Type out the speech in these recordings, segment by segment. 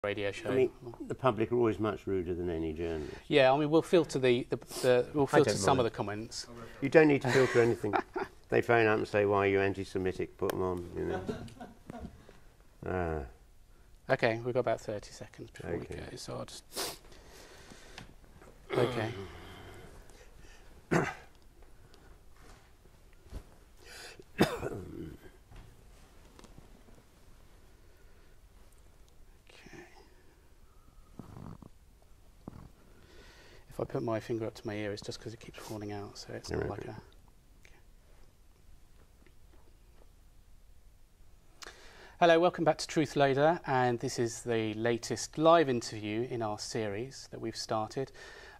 radio show. I mean, the public are always much ruder than any journalist. Yeah, I mean, we'll filter we'll filter some of the comments. You don't need to filter anything. They phone up and say, "Why are you anti-Semitic?" Put them on, you know. Okay, we've got about 30 seconds before we go, so I'll just... Okay. If I put my finger up to my ear, it's just because it keeps falling out, so it's not like a... Hello, welcome back to Truthloader, and this is the latest live interview in our series that we've started,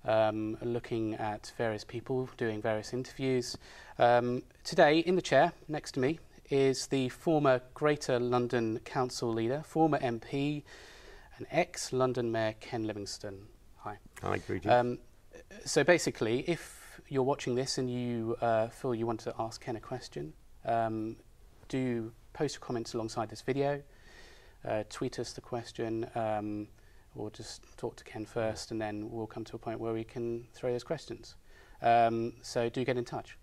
looking at various people doing various interviews. Today, in the chair next to me, is the former Greater London Council leader, former MP, and ex-London Mayor Ken Livingstone. Hi. Hi, greetings. So basically, if you're watching this and you feel you want to ask Ken a question, do post your comments alongside this video, tweet us the question, or just talk to Ken first, and then we'll come to a point where we can throw those questions. So do get in touch.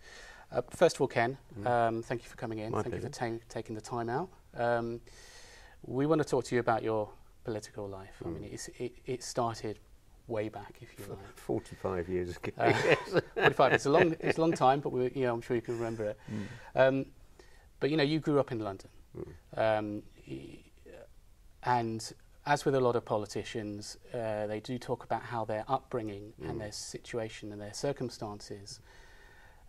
First of all, Ken, thank you for coming in. Thank you for taking the time out. We want to talk to you about your political life. I mean, it started way back, if you like. 45 years ago. 45. It's a long time, but I'm sure you can remember it. But you grew up in London, and as with a lot of politicians, they do talk about how their upbringing and their situation and their circumstances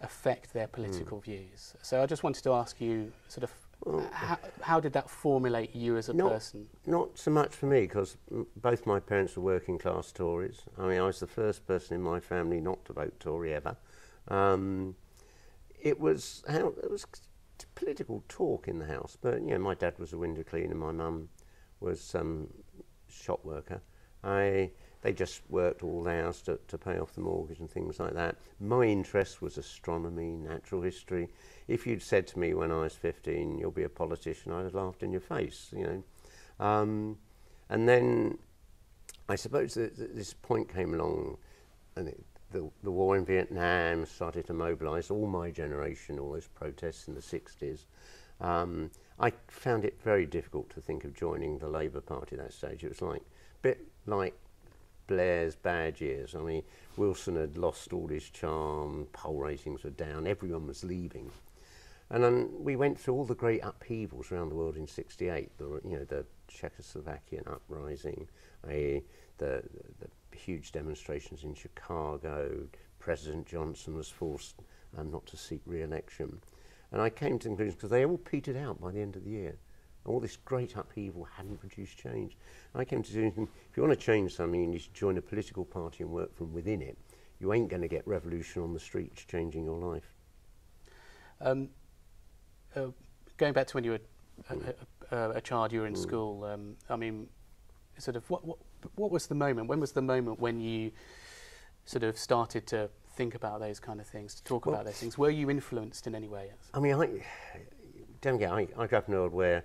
affect their political views. So I just wanted to ask you, sort of, how did that formulate you as a person? Not so much for me, because both my parents were working class Tories. I mean, I was the first person in my family not to vote Tory ever. It was political talk in the house, but my dad was a window cleaner, my mum was some shop worker. They just worked all the hours to pay off the mortgage and things like that. My interest was astronomy, natural history. If you'd said to me when I was 15, "You'll be a politician," I'd have laughed in your face, And then I suppose this point came along, and the war in Vietnam started to mobilise all my generation, all those protests in the 60s. I found it very difficult to think of joining the Labour Party at that stage. It was a bit like Blair's bad years. I mean, Wilson had lost all his charm, poll ratings were down, everyone was leaving. And then we went through all the great upheavals around the world in '68, the Czechoslovakian uprising, the huge demonstrations in Chicago. President Johnson was forced not to seek re-election. And I came to the conclusion, because they all petered out by the end of the year. All this great upheaval hadn't produced change. I came to the conclusion, if you want to change something, you need to join a political party and work from within it. You ain't going to get revolution on the streets changing your life. Going back to when you were a child, you were in school. I mean, sort of, what was the moment? When was the moment when you sort of started to think about those kind of things, to talk about those things? Were you influenced in any way? I mean, I grew up in a world where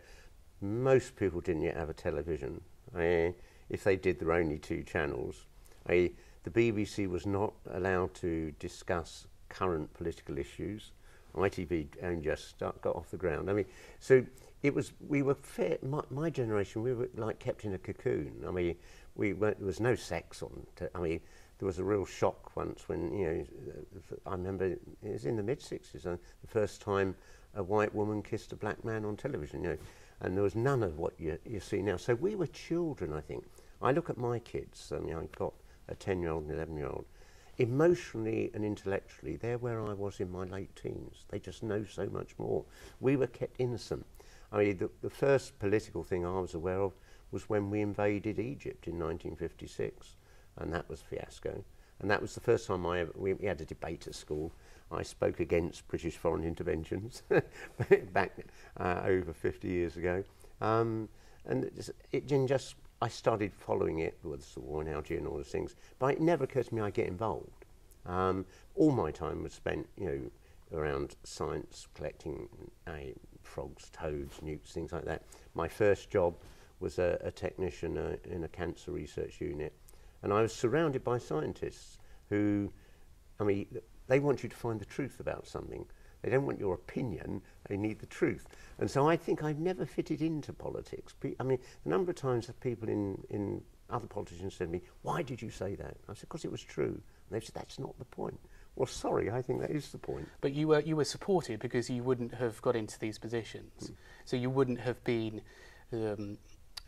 most people didn't yet have a television. If they did, there were only 2 channels. The BBC was not allowed to discuss current political issues. ITV only just got off the ground. I mean, so we were fair. My generation, we were like kept in a cocoon. I mean, there was no sex on. I mean, there was a real shock once when I remember it was in the mid-60s, the first time a white woman kissed a black man on television. And there was none of what you see now. So we were children, I think. I look at my kids. I mean, I've got a 10-year-old and 11-year-old. Emotionally and intellectually, they're where I was in my late teens. They just know so much more. We were kept innocent. I mean, the first political thing I was aware of was when we invaded Egypt in 1956, and that was a fiasco. And that was the first time we had a debate at school. I spoke against British foreign interventions back over 50 years ago. And I started following it with the war in Algeria and all those things, but it never occurred to me I'd get involved. All my time was spent, around science, collecting frogs, toads, newts, things like that. My first job was a technician in a cancer research unit, and I was surrounded by scientists who, I mean, they want you to find the truth about something. They don't want your opinion, they need the truth. And so I think I've never fitted into politics. I mean, the number of times that people in other politicians said to me, "Why did you say that?" I said, "Because it was true." And they said, "That's not the point." Well, sorry, I think that is the point. But you were supported because you wouldn't have got into these positions. So you wouldn't have been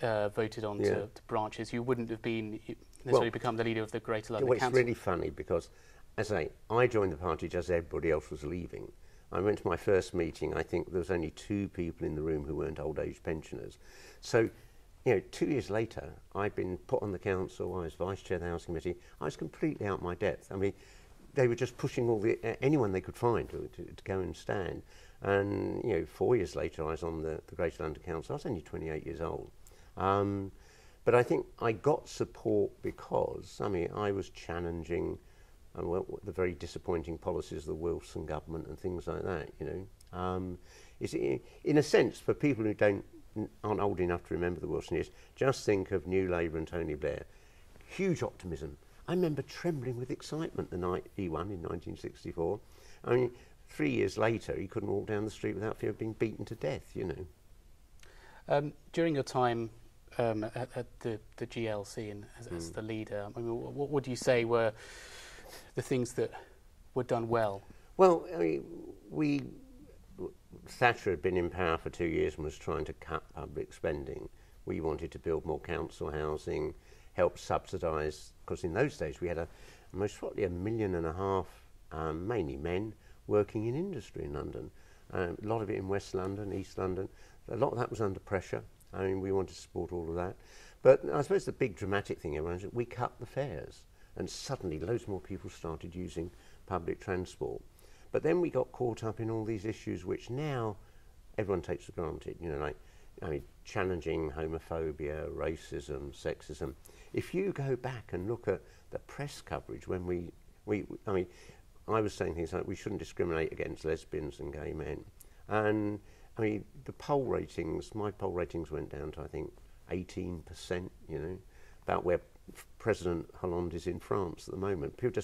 voted on to branches. You wouldn't have been necessarily become the leader of the Greater London Council. It's really funny because, as I joined the party just as everybody else was leaving. I went to my first meeting. I think there was only 2 people in the room who weren't old age pensioners. So, 2 years later, I'd been put on the council. I was vice chair of the housing committee. I was completely out my depth. I mean, they were just pushing anyone they could find to go and stand. And 4 years later, I was on the Greater London Council. I was only 28 years old. But I think I got support because, I was challenging the very disappointing policies of the Wilson government and things like that, in a sense, for people who aren't old enough to remember the Wilson years, just think of New Labour and Tony Blair. Huge optimism. I remember trembling with excitement the night he won in 1964. 3 years later, he couldn't walk down the street without fear of being beaten to death, During your time at the GLC and as the leader, what would you say were the things that were done well? Well, Thatcher had been in power for 2 years and was trying to cut public spending. We wanted to build more council housing, help subsidise, because in those days we had most probably 1.5 million, mainly men, working in industry in London. A lot of it in West London, East London. A lot of that was under pressure. We wanted to support all of that. But I suppose the big dramatic thing was we cut the fares. And suddenly loads more people started using public transport. But then we got caught up in all these issues which now everyone takes for granted, challenging homophobia, racism, sexism. If you go back and look at the press coverage when I was saying things like we shouldn't discriminate against lesbians and gay men. And the poll ratings, my poll ratings went down to I think 18%, about where President Hollande is in France at the moment. People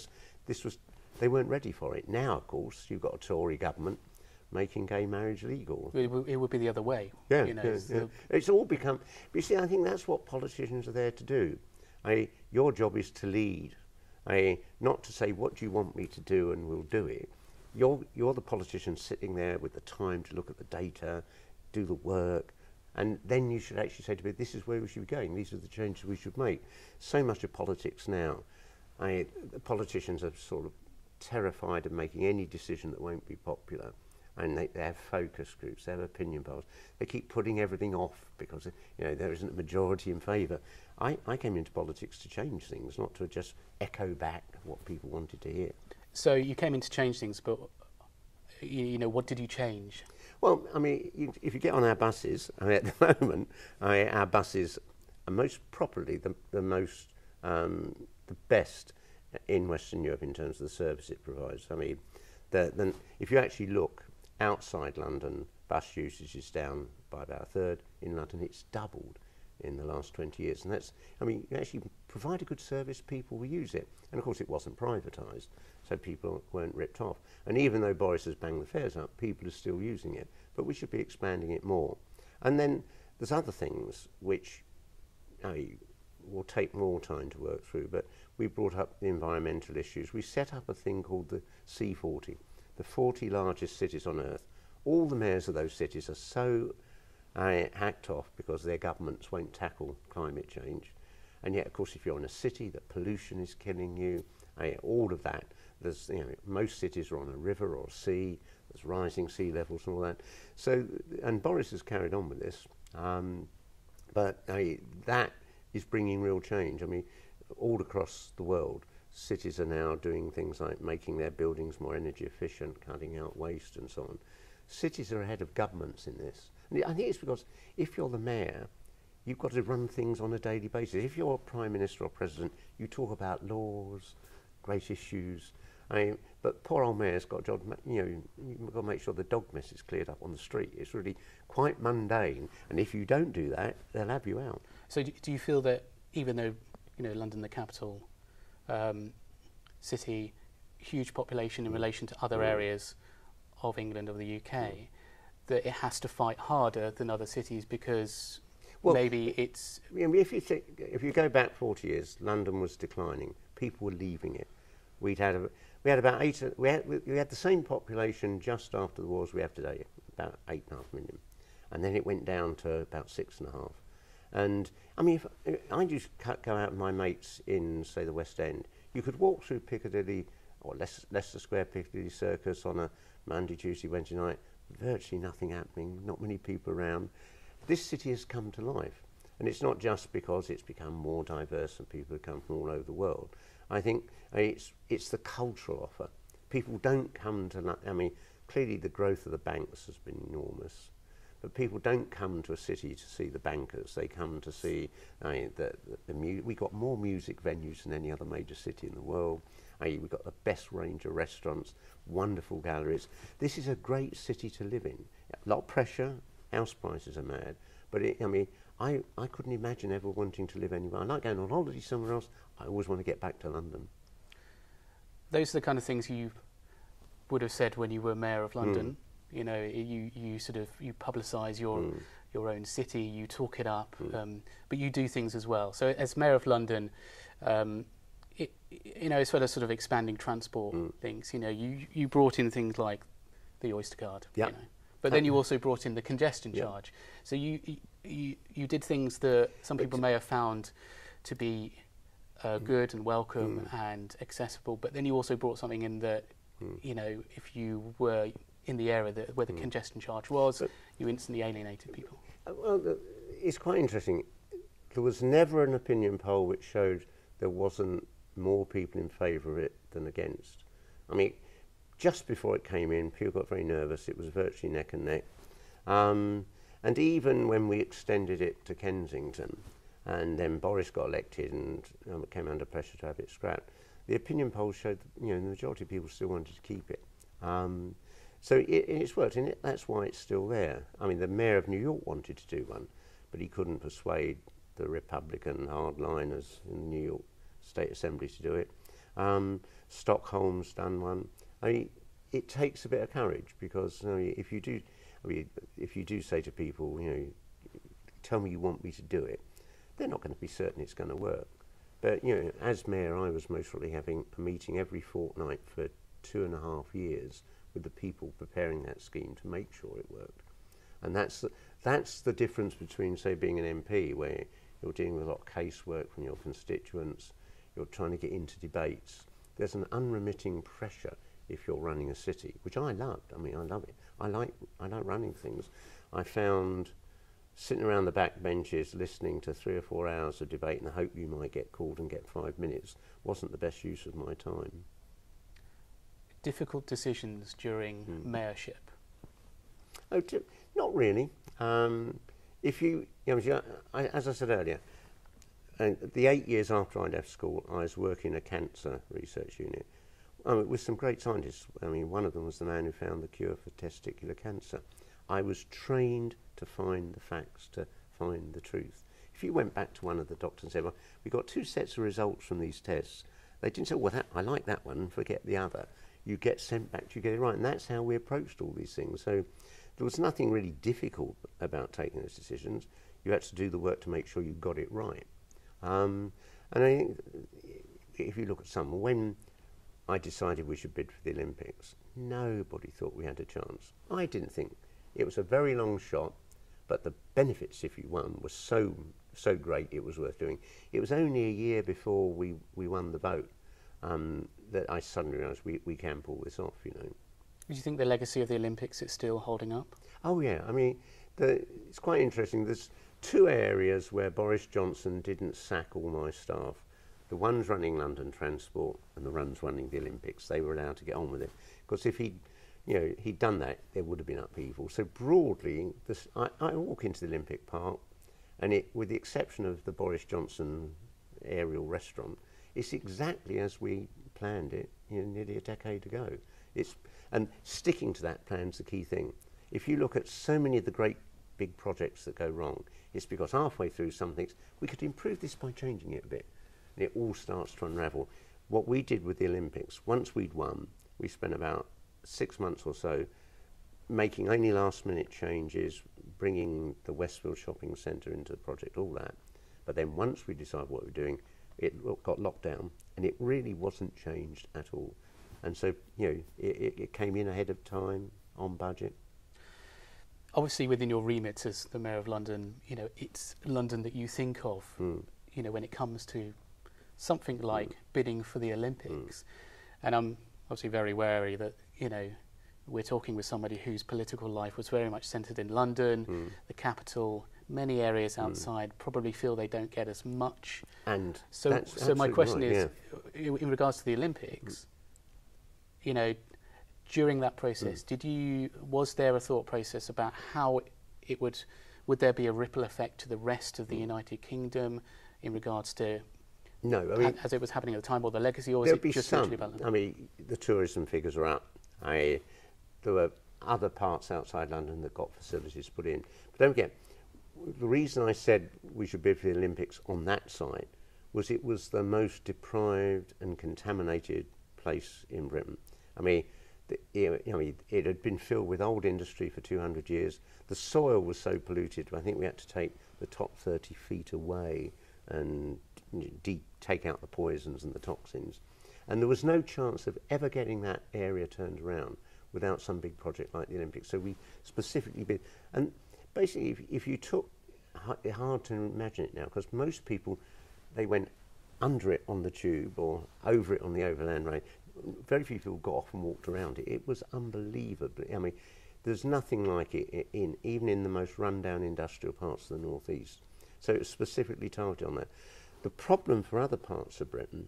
they weren't ready for it. Now, of course, you've got a Tory government making gay marriage legal. It would be the other way. Yeah, It's all become... But you see, I think that's what politicians are there to do. Your job is to lead. Not to say, what do you want me to do and we'll do it. You're the politician sitting there with the time to look at the data, do the work, and then you should actually say to me, this is where we should be going, these are the changes we should make. So much of politics now, the politicians are sort of terrified of making any decision that won't be popular. And they have focus groups, they have opinion polls. They keep putting everything off because there isn't a majority in favour. I came into politics to change things, not to just echo back what people wanted to hear. So you came in to change things, but what did you change? Well, if you get on our buses, at the moment, our buses are most properly the best in Western Europe in terms of the service it provides. If you actually look outside London, bus usage is down by about a third. In London, it's doubled in the last 20 years. And that's, you actually provide a good service, people will use it. And of course, it wasn't privatised, so people weren't ripped off. And even though Boris has banged the fares up, people are still using it. But we should be expanding it more. And then there's other things which will take more time to work through, but we brought up the environmental issues. We set up a thing called the C40, the 40 largest cities on Earth. All the mayors of those cities are so hacked off because their governments won't tackle climate change. And yet, of course, if you're in a city, the pollution is killing you, all of that. There's, most cities are on a river or sea, there's rising sea levels and all that. So, and Boris has carried on with this, but that is bringing real change. All across the world, cities are now doing things like making their buildings more energy efficient, cutting out waste and so on. Cities are ahead of governments in this. And I think it's because if you're the mayor, you've got to run things on a daily basis. If you're Prime Minister or President, you talk about laws, great issues, But poor old mayor's got a job. You've got to make sure the dog mess is cleared up on the street. It's really quite mundane, and if you don't do that, they'll have you out. So do you feel that even though London, the capital city, huge population in relation to other areas of England or the UK, that it has to fight harder than other cities because maybe it's... If you go back 40 years, London was declining. People were leaving it. We had the same population just after the wars we have today, about 8.5 million, and then it went down to about 6.5. And if I just go out with my mates in, say, the West End, you could walk through Piccadilly or Leicester Square, Piccadilly Circus on a Monday, Tuesday, Wednesday night, virtually nothing happening, not many people around. This city has come to life, and it's not just because it's become more diverse and people have come from all over the world. I think it's the cultural offer. People don't come to London. Clearly the growth of the banks has been enormous, but people don't come to a city to see the bankers. They come to see we got more music venues than any other major city in the world. We've got the best range of restaurants, wonderful galleries. This is a great city to live in. A lot of pressure, house prices are mad, but I couldn't imagine ever wanting to live anywhere. I like going on holiday somewhere else. I always want to get back to London. Those are the kind of things you would have said when you were mayor of London. You publicise your own city, you talk it up, but you do things as well. So as mayor of London, as well as sort of expanding transport things, you brought in things like the Oyster card. Yep. But then you also brought in the congestion charge. So you did things that some people may have found to be good and welcome and accessible, but then you also brought something in that, if you were in the area where the congestion charge was, you instantly alienated people. Well, it's quite interesting. There was never an opinion poll which showed there wasn't more people in favour of it than against. Just before it came in, people got very nervous. It was virtually neck and neck. And even when we extended it to Kensington, and then Boris got elected and came under pressure to have it scrapped, the opinion polls showed that, the majority of people still wanted to keep it. So it's worked, and that's why it's still there. The mayor of New York wanted to do one, but he couldn't persuade the Republican hardliners in the New York State Assembly to do it. Stockholm's done one. It takes a bit of courage, because if you do say to people, tell me you want me to do it, they're not going to be certain it's going to work. But as mayor, I was most probably having a meeting every fortnight for 2.5 years with the people preparing that scheme to make sure it worked. And that's the difference between, say, being an MP, where you're dealing with a lot of casework from your constituents, you're trying to get into debates. There's an unremitting pressure if you're running a city, which I loved. I love it. I like running things. I found sitting around the back benches listening to 3 or 4 hours of debate and the hope you might get called and get 5 minutes wasn't the best use of my time. Difficult decisions during mayorship? Not really. As I said earlier, the 8 years after I left school, I was working in a cancer research unit with some great scientists. One of them was the man who found the cure for testicular cancer. I was trained to find the facts, to find the truth. If you went back to one of the doctors and said, well, we got 2 sets of results from these tests, they didn't say, well, I like that one, forget the other. You get sent back to get it right, and that's how we approached all these things. So there was nothing really difficult about taking those decisions. You had to do the work to make sure you got it right. And I think if you look at some, when I decided we should bid for the Olympics, nobody thought we had a chance. I didn't think. It was a very long shot, but the benefits, if you won, were so great it was worth doing. It was only a year before we won the vote that I suddenly realised we can pull this off, Do you think the legacy of the Olympics is still holding up? Oh yeah, it's quite interesting. There's 2 areas where Boris Johnson didn't sack all my staff. The ones running London Transport and the ones running the Olympics. They were allowed to get on with it. Because if he'd done that, there would have been upheaval. So broadly, I walk into the Olympic Park, and with the exception of the Boris Johnson aerial restaurant, it's exactly as we planned it, nearly a decade ago. And sticking to that plan's the key thing. If you look at so many of the great big projects that go wrong, it's because halfway through some things, we could improve this by changing it a bit. And it all starts to unravel. What we did with the Olympics, once we'd won, we spent about 6 months or so making only last-minute changes, bringing the Westfield Shopping Centre into the project, all that. But then once we decided what we were doing, it got locked down, and it really wasn't changed at all. And so, it came in ahead of time, on budget. Obviously, within your remit as the Mayor of London, it's London that you think of, when it comes to something like bidding for the Olympics. And I'm obviously very wary that, we're talking with somebody whose political life was very much centred in London, the capital. Many areas outside probably feel they don't get as much. And so my question is, in regards to the Olympics, during that process, was there a thought process about how it would there be a ripple effect to the rest of the United Kingdom in regards to, no, I mean, as it was happening at the time, or the legacy, or was it just literally about London? I mean, the tourism figures are up. There were other parts outside London that got facilities put in. But don't forget, the reason I said we should bid for the Olympics on that site was it was the most deprived and contaminated place in Britain. I mean, it had been filled with old industry for 200 years. The soil was so polluted, I think we had to take the top 30 feet away and take out the poisons and the toxins. And there was no chance of ever getting that area turned around without some big project like the Olympics. So we specifically bid. And basically, if you took, it's hard to imagine it now, because most people, they went under it on the tube or over it on the overland rail. Very few people got off and walked around it. It was unbelievably, I mean, there's nothing like it even in the most rundown industrial parts of the northeast. So it's specifically targeted on that. The problem for other parts of Britain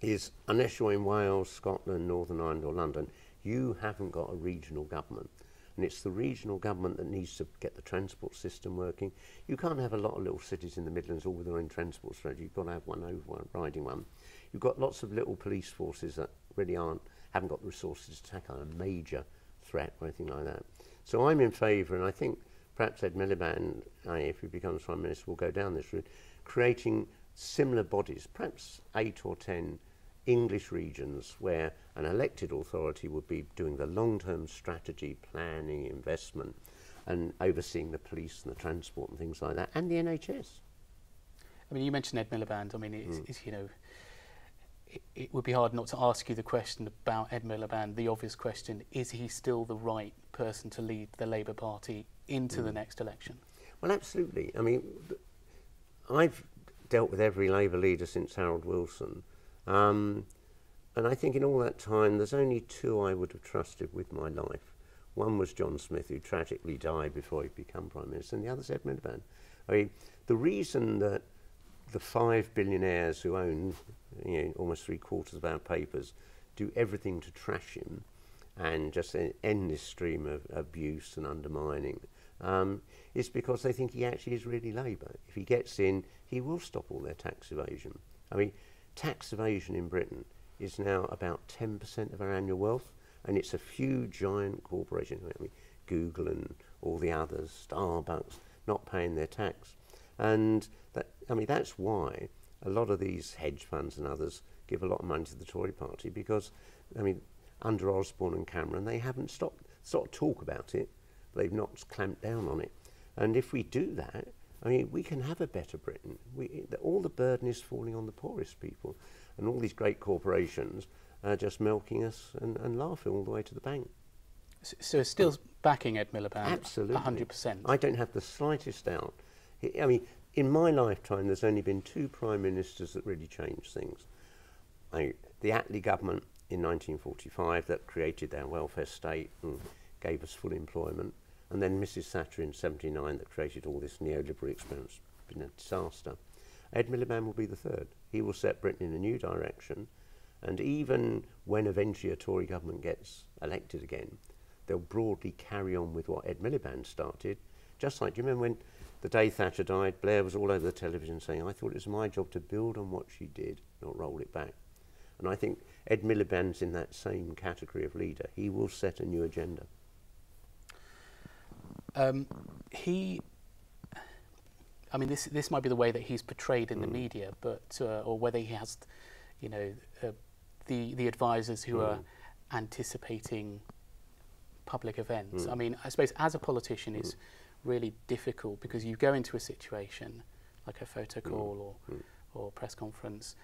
is, unless you're in Wales, Scotland, Northern Ireland or London, you haven't got a regional government. And it's the regional government that needs to get the transport system working. You can't have a lot of little cities in the Midlands all with their own transport strategy. You've got to have one overriding one. You've got lots of little police forces that really haven't got the resources to tackle a major threat or anything like that. So I'm in favour, and I think perhaps Ed Miliband, if he becomes Prime Minister, will go down this route, creating similar bodies, perhaps 8 or 10 English regions where an elected authority would be doing the long-term strategy, planning, investment, and overseeing the police and the transport and things like that, and the NHS. I mean, you mentioned Ed Miliband. I mean, it would be hard not to ask you the question about Ed Miliband, the obvious question: is he still the right person to lead the Labour Party into the next election? Well, absolutely. I mean, I've dealt with every Labour leader since Harold Wilson. And I think in all that time, there's only 2 I would have trusted with my life. One was John Smith, who tragically died before he became Prime Minister, and the other's Ed Miliband. I mean, the reason that the 5 billionaires who own almost 3/4 of our papers do everything to trash him and just an endless stream of abuse and undermining is because they think he actually is really Labour. If he gets in, he will stop all their tax evasion. I mean, tax evasion in Britain is now about 10% of our annual wealth, and it's a few giant corporations, I mean, Google and all the others, Starbucks, not paying their tax. And that's why a lot of these hedge funds and others give a lot of money to the Tory party, because, under Osborne and Cameron, they haven't stopped talk about it, but they've not clamped down on it. And if we do that, we can have a better Britain. All the burden is falling on the poorest people, and all these great corporations are just milking us and laughing all the way to the bank. So still backing Ed Miliband? Absolutely. 100%? I don't have the slightest doubt. In my lifetime, there's only been 2 Prime Ministers that really changed things. The Attlee government in 1945 that created our welfare state and gave us full employment, and then Mrs Thatcher in 79 that created all this neoliberal experiment. It's been a disaster. Ed Miliband will be the 3rd. He will set Britain in a new direction, and even when eventually a Tory government gets elected again, they'll broadly carry on with what Ed Miliband started. Just like, do you remember when the day Thatcher died, Blair was all over the television saying, I thought it was my job to build on what she did, not roll it back. And I think Ed Miliband's in that same category of leader. He will set a new agenda. I mean, this might be the way that he's portrayed in the media, but or whether he has, you know, the advisors who are anticipating public events. I mean, I suppose as a politician, it's really difficult because you go into a situation like a photo call or press conference,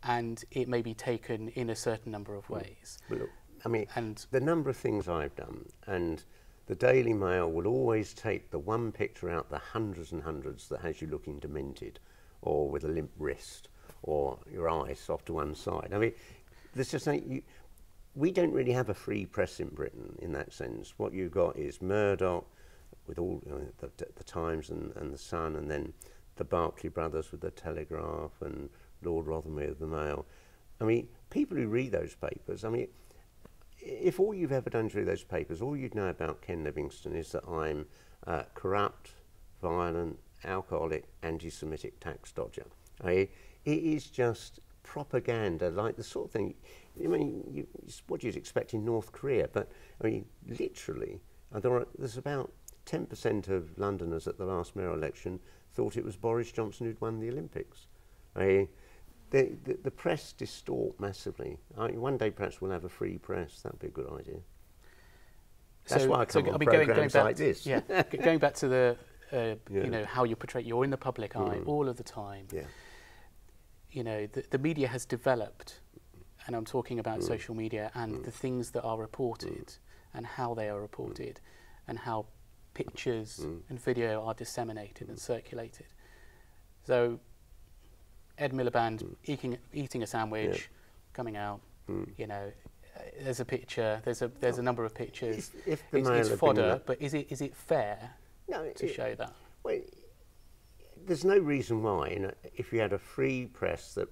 and it may be taken in a certain number of ways. Well, look, I mean, and the number of things I've done, and the Daily Mail will always take the one picture out the hundreds and hundreds that has you looking demented, or with a limp wrist, or your eyes off to one side. I mean, there's just we don't really have a free press in Britain in that sense. What you've got is Murdoch with all the Times and the Sun, and then the Berkeley brothers with the Telegraph, and Lord Rothermere with the Mail. I mean, people who read those papers, I mean, if all you've ever done is read those papers, all you'd know about Ken Livingstone is that I'm corrupt, violent, alcoholic, anti-Semitic tax dodger. It is just propaganda, like the sort of thing, I mean, what you'd expect in North Korea, but I mean, literally, there's about 10% of Londoners at the last mayoral election thought it was Boris Johnson who'd won the Olympics. The press distort massively. One day perhaps we'll have a free press. That'd be a good idea. That's why I come on programmes like this. Yeah, going back to the, you know, how you portray, you're in the public eye all of the time. Yeah. You know, the media has developed, and I'm talking about social media and the things that are reported and how they are reported and how pictures and video are disseminated and circulated. So Ed Miliband eating a sandwich, coming out, you know, there's a picture, there's a number of pictures. It's fodder, but is it fair to show that? Well, there's no reason why, you know, if you had a free press that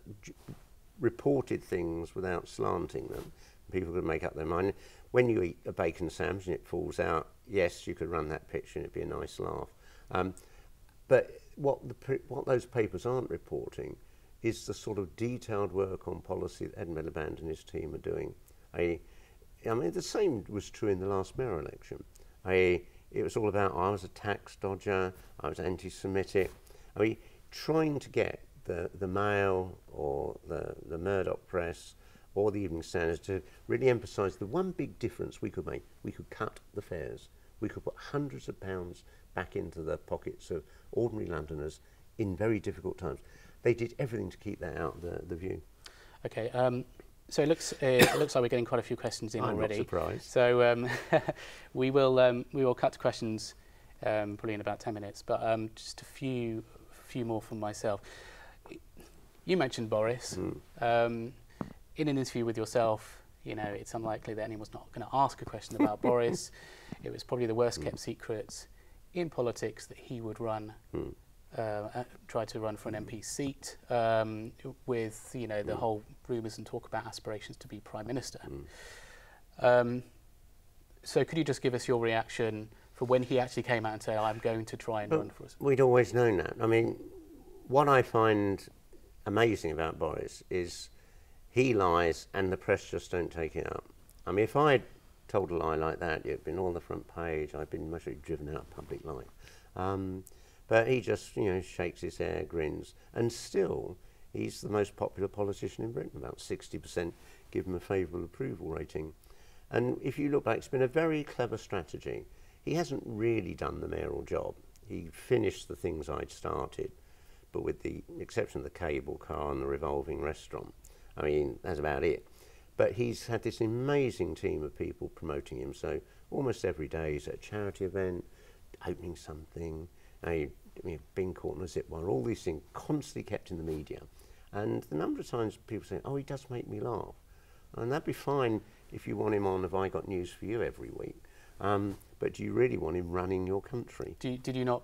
reported things without slanting them, people could make up their mind. When you eat a bacon sandwich and it falls out, yes, you could run that picture and it'd be a nice laugh. But what those papers aren't reporting is the sort of detailed work on policy that Ed Miliband and his team are doing. I mean, the same was true in the last mayoral election. It was all about, I was a tax dodger, I was anti-Semitic. I mean, trying to get the Mail or the Murdoch press or the Evening Standard to really emphasise the one big difference we could make. We could cut the fares. We could put hundreds of pounds back into the pockets of ordinary Londoners in very difficult times. They did everything to keep that out of the view. Okay, so it looks like we're getting quite a few questions in already. I'm not surprised. So we will cut to questions probably in about 10 minutes, but just a few more from myself. You mentioned Boris. In an interview with yourself, you know, it's unlikely that anyone's not going to ask a question about Boris. It was probably the worst kept secret in politics that he would run. Try to run for an MP seat with, you know, the whole rumours and talk about aspirations to be Prime Minister. So could you just give us your reaction for when he actually came out and said, I'm going to try and run for us? We'd always known that. I mean, what I find amazing about Boris is he lies and the press just don't take it up. I mean, if I'd told a lie like that, it'd been on the front page, I'd been mostly driven out of public life. But he just, you know, shakes his hair, grins, and still he's the most popular politician in Britain. About 60% give him a favourable approval rating. And if you look back, it's been a very clever strategy. He hasn't really done the mayoral job. He finished the things I'd started, but with the exception of the cable car and the revolving restaurant. I mean, that's about it. But he's had this amazing team of people promoting him. So almost every day he's at a charity event, opening something, being caught in a zip wire, all these things constantly kept in the media. And the number of times people say, oh, he does make me laugh. And that'd be fine if you want him on Have I Got News For You every week. But do you really want him running your country? Did you not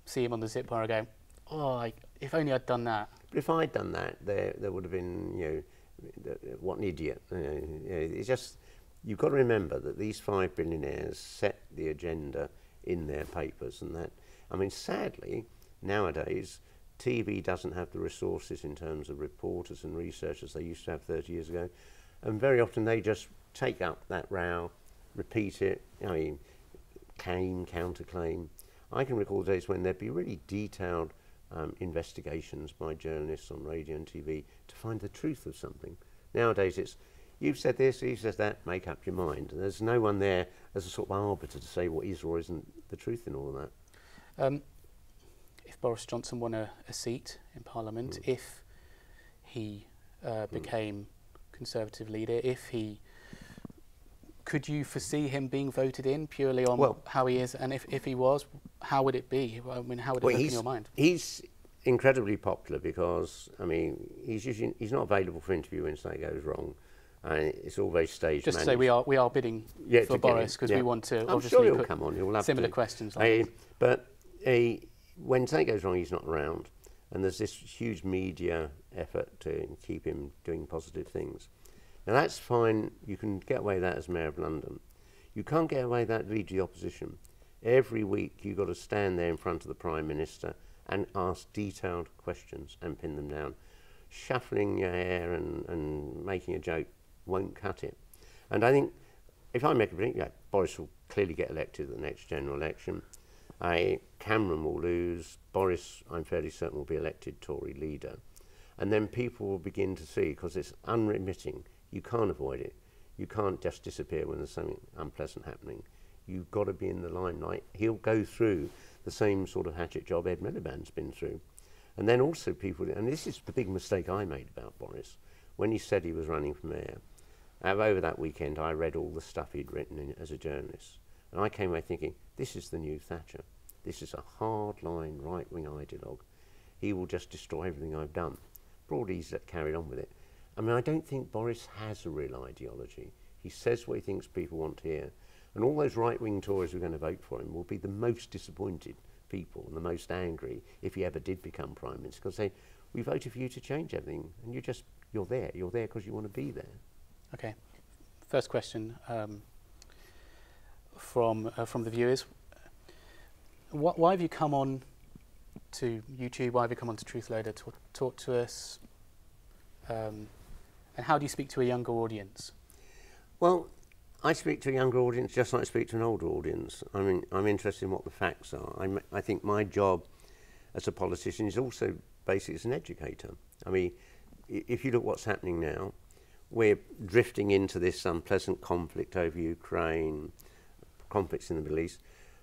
see him on the zip wire and go, oh, if only I'd done that? But if I'd done that, there would have been, you know, what an idiot. It's just, you've got to remember that these 5 billionaires set the agenda in their papers, and that, I mean, sadly, nowadays, TV doesn't have the resources in terms of reporters and researchers they used to have 30 years ago. And very often they just take up that row, repeat it, I mean, claim, counterclaim. I can recall days when there'd be really detailed investigations by journalists on radio and TV to find the truth of something. Nowadays it's, you've said this, he says that, make up your mind. And there's no one there as a sort of arbiter to say what is or isn't the truth in all of that. If Boris Johnson won a seat in Parliament, if he became Conservative leader, could you foresee him being voted in purely on how he is? And if he was, how would it be? I mean, how would it look in your mind? He's incredibly popular because, I mean, he's not available for interview when something goes wrong. And it's all very staged. Just to say, we are bidding for Boris because we want to obviously he'll come on. He'll have similar questions. Like but when something goes wrong, he's not around, and there's this huge media effort to keep him doing positive things. Now that's fine. You can get away with that as Mayor of London. You can't get away with that leader of the opposition. Every week you've got to stand there in front of the Prime Minister and ask detailed questions and pin them down. Shuffling your hair and making a joke won't cut it. And I think if I make a prediction, Boris will clearly get elected at the next general election. Cameron will lose. Boris, I'm fairly certain, will be elected Tory leader. And then people will begin to see, because it's unremitting, you can't avoid it. You can't just disappear when there's something unpleasant happening. You've got to be in the limelight. He'll go through the same sort of hatchet job Ed Miliband's been through. And then also people, and this is the big mistake I made about Boris, when he said he was running for mayor. Over that weekend I read all the stuff he'd written as a journalist. And I came away thinking, this is the new Thatcher. This is a hard-line, right-wing ideologue. He will just destroy everything I've done. Broadly, he's carried on with it. I mean, I don't think Boris has a real ideology. He says what he thinks people want to hear. And all those right-wing Tories who are going to vote for him will be the most disappointed people and the most angry if he ever did become Prime Minister, because they, we voted for you to change everything, and you're there because you want to be there. Okay. First question from the viewers. Why have you come on to YouTube? Why have you come on to Truthloader to talk to us? And how do you speak to a younger audience? Well, I speak to a younger audience just like I speak to an older audience. I mean, I'm interested in what the facts are. I think my job as a politician is also basically as an educator. I mean, if you look what's happening now, we're drifting into this unpleasant conflict over Ukraine, conflicts in the Middle East.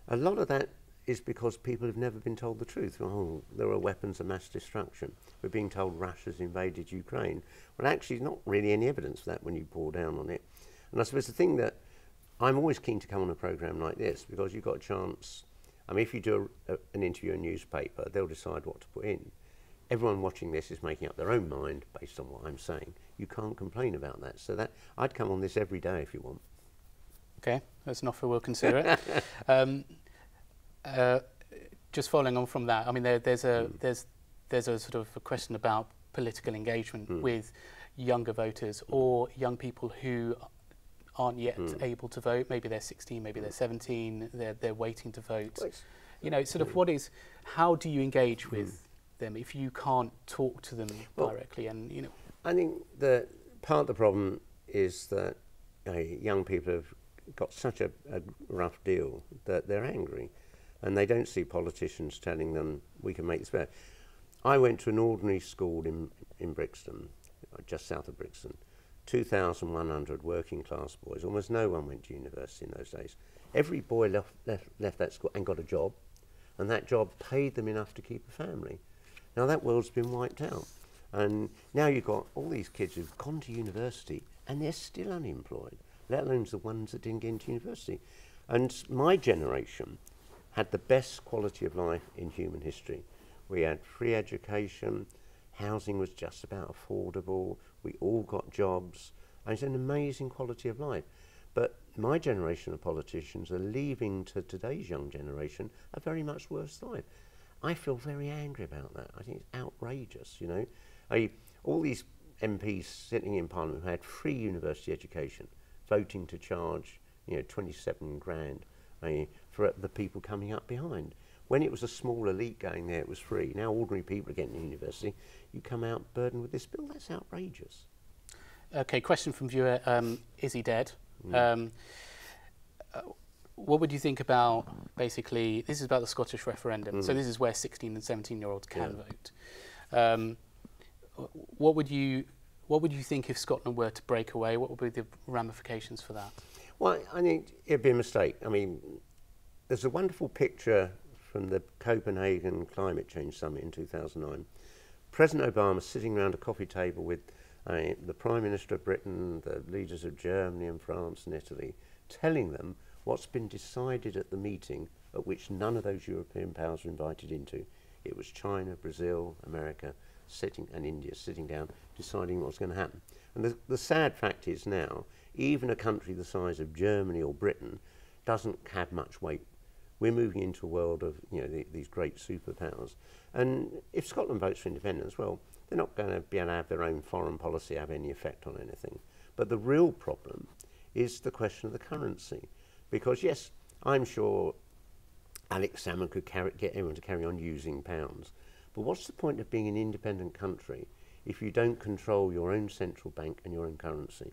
A lot of that is because people have never been told the truth. Oh, there are weapons of mass destruction. We're being told Russia's invaded Ukraine. Well, actually, there's not really any evidence for that when you pour down on it. And I suppose the thing that I'm always keen to come on a programme like this, because you've got a chance. I mean, if you do an interview in a newspaper, they'll decide what to put in. Everyone watching this is making up their own mind based on what I'm saying. You can't complain about that. So that I'd come on this every day if you want. Okay, that's an offer, we'll consider it. Just following on from that, I mean, there's a sort of a question about political engagement with younger voters or young people who aren't yet able to vote. Maybe they're 16, maybe they're 17, they're waiting to vote. You know, sort of how do you engage with them if you can't talk to them directly? And you know, I think that part of the problem is that young people have got such a rough deal that they're angry, and they don't see politicians telling them we can make this better. I went to an ordinary school in Brixton, just south of Brixton. 2,100 working class boys. Almost no one went to university in those days. Every boy left that school and got a job, and that job paid them enough to keep a family. Now that world's been wiped out, and now you've got all these kids who've gone to university and they're still unemployed, let alone the ones that didn't get into university. And my generation had the best quality of life in human history. We had free education, housing was just about affordable, we all got jobs, and it's an amazing quality of life. But my generation of politicians are leaving to today's young generation a very much worse life. I feel very angry about that. I think it's outrageous, you know. All these MPs sitting in Parliament who had free university education, voting to charge, you know, 27 grand for the people coming up behind. When it was a small elite going there, it was free. Now ordinary people are getting to university. You come out burdened with this bill. That's outrageous. Okay, question from viewer, is he dead? What would you think about, basically, this is about the Scottish referendum, so this is where 16 and 17-year-olds can vote. What would you think if Scotland were to break away? What would be the ramifications for that? Well, I think it'd be a mistake. I mean, there's a wonderful picture from the Copenhagen Climate Change Summit in 2009. President Obama sitting around a coffee table with the Prime Minister of Britain, the leaders of Germany and France and Italy, telling them what's been decided at the meeting, at which none of those European powers were invited into. It was China, Brazil, America, and India sitting down, deciding what was going to happen. And the sad fact is now, even a country the size of Germany or Britain doesn't have much weight. We're moving into a world of these great superpowers. And if Scotland votes for independence, well, they're not going to be able to have their own foreign policy have any effect on anything. But the real problem is the question of the currency. Because yes, I'm sure Alex Salmond could get everyone to carry on using pounds. But what's the point of being an independent country if you don't control your own central bank and your own currency?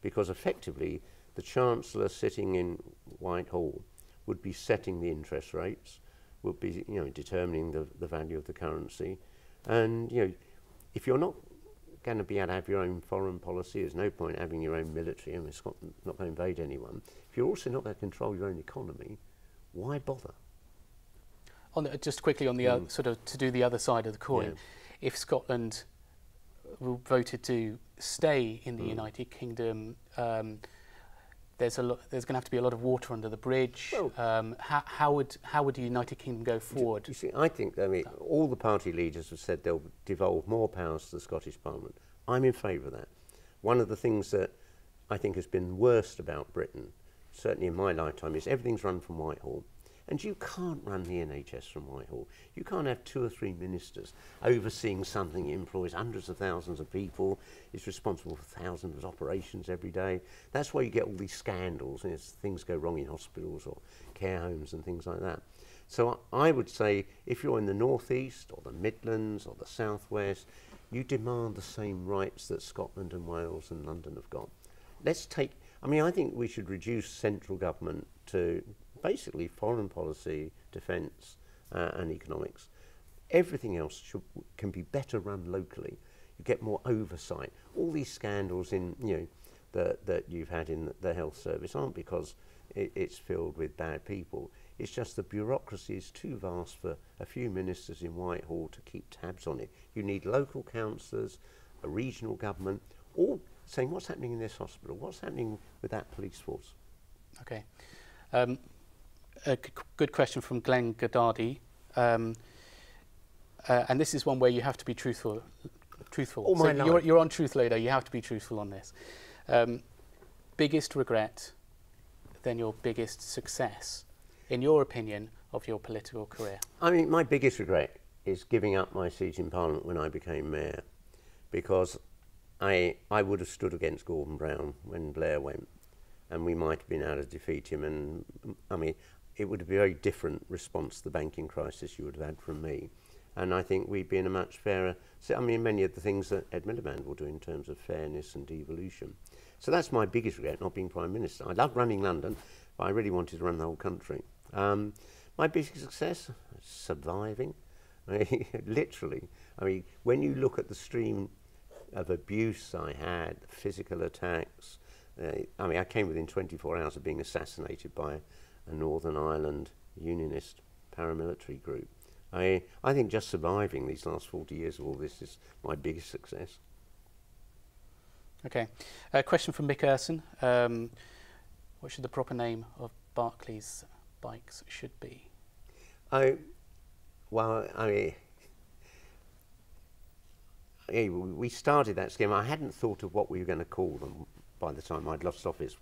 Because effectively, the Chancellor sitting in Whitehall would be setting the interest rates, would be determining the value of the currency. And if you're not going to be able to have your own foreign policy, there's no point having your own military. I mean, Scotland's not going to invade anyone. If you're also not going to control your own economy, why bother? Just quickly on the sort of to do the other side of the coin, if Scotland voted to stay in the United Kingdom, there's going to have to be a lot of water under the bridge. Well, how would the United Kingdom go forward? You see, I think all the party leaders have said they'll devolve more powers to the Scottish Parliament. I'm in favour of that. One of the things that I think has been worst about Britain, certainly in my lifetime, is everything's run from Whitehall. And you can't run the NHS from Whitehall. You can't have 2 or 3 ministers overseeing something that employs hundreds of thousands of people, is responsible for thousands of operations every day. That's why you get all these scandals and things go wrong in hospitals or care homes and things like that. So I would say if you're in the northeast or the Midlands or the southwest, you demand the same rights that Scotland and Wales and London have got. I think we should reduce central government to basically foreign policy, defence and economics. Everything else can be better run locally. You get more oversight. All these scandals that you've had in the health service aren't because it's filled with bad people. It's just the bureaucracy is too vast for a few ministers in Whitehall to keep tabs on it. You need local councillors, a regional government, all saying what's happening in this hospital, what's happening with that police force. Okay. A good question from Glenn Gaddardi, and this is one where you have to be truthful. Oh, so you're on Truthloader. You have to be truthful on this. Biggest regret, then your biggest success, in your opinion, of your political career? I mean, my biggest regret is giving up my seat in Parliament when I became mayor, because I would have stood against Gordon Brown when Blair went, and we might have been able to defeat him. And I mean, it would be a very different response to the banking crisis you would have had from me. And I think we'd be in a much fairer... I mean, many of the things that Ed Miliband will do in terms of fairness and devolution. So that's my biggest regret, not being Prime Minister. I love running London, but I really wanted to run the whole country. My biggest success? Surviving. Literally. I mean, when you look at the stream of abuse I had, physical attacks... I came within 24 hours of being assassinated by a Northern Ireland unionist paramilitary group. I think just surviving these last 40 years of all this is my biggest success. Okay. A question from Mick Urson. What should the proper name of Barclays bikes should be? We started that scheme. I hadn't thought of what we were going to call them by the time I'd lost office.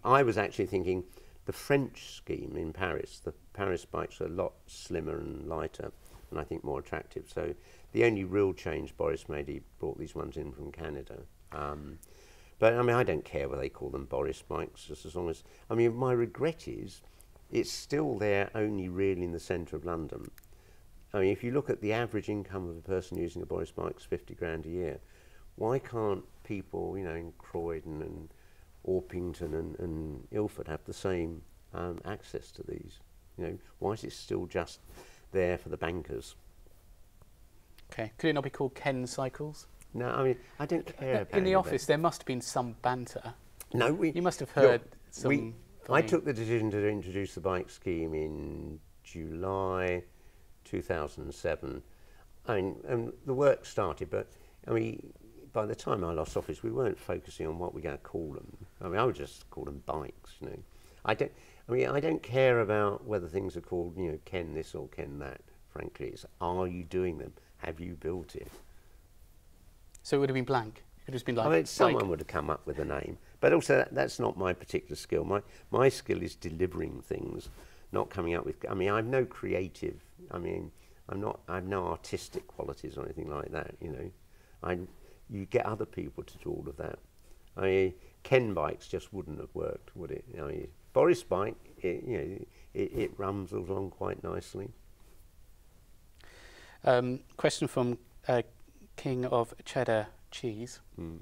I was actually thinking the French scheme in Paris. The Paris bikes are a lot slimmer and lighter and I think more attractive. So the only real change Boris made, he brought these ones in from Canada. But I mean, I don't care whether they call them Boris bikes, just as long as... I mean, my regret is it's still there only really in the centre of London. I mean, if you look at the average income of a person using a Boris bike, it's 50 grand a year. Why can't people, you know, in Croydon and Orpington and Ilford have the same access to these? You know, why is it still just there for the bankers? Okay, could it not be called Ken Cycles? No, I mean, I don't care about in the office, there must have been some banter. No, you must have heard some. I took the decision to introduce the bike scheme in July 2007. And the work started, but I mean, by the time I lost office, we weren't focusing on what we're going to call them. I mean, I would just call them bikes, you know. I don't care about whether things are called, you know, Ken this or Ken that. Frankly, it's, are you doing them? Have you built it? So it would have been blank. It would have been like. I mean, someone would have come up with a name, but also that's not my particular skill. My skill is delivering things, not coming up with. I mean, I'm no creative. I mean, I have no artistic qualities or anything like that. You know, you get other people to do all of that. I mean, Ken bikes just wouldn't have worked, would it? I mean, Boris bike, it rumbles along quite nicely. Question from King of Cheddar Cheese.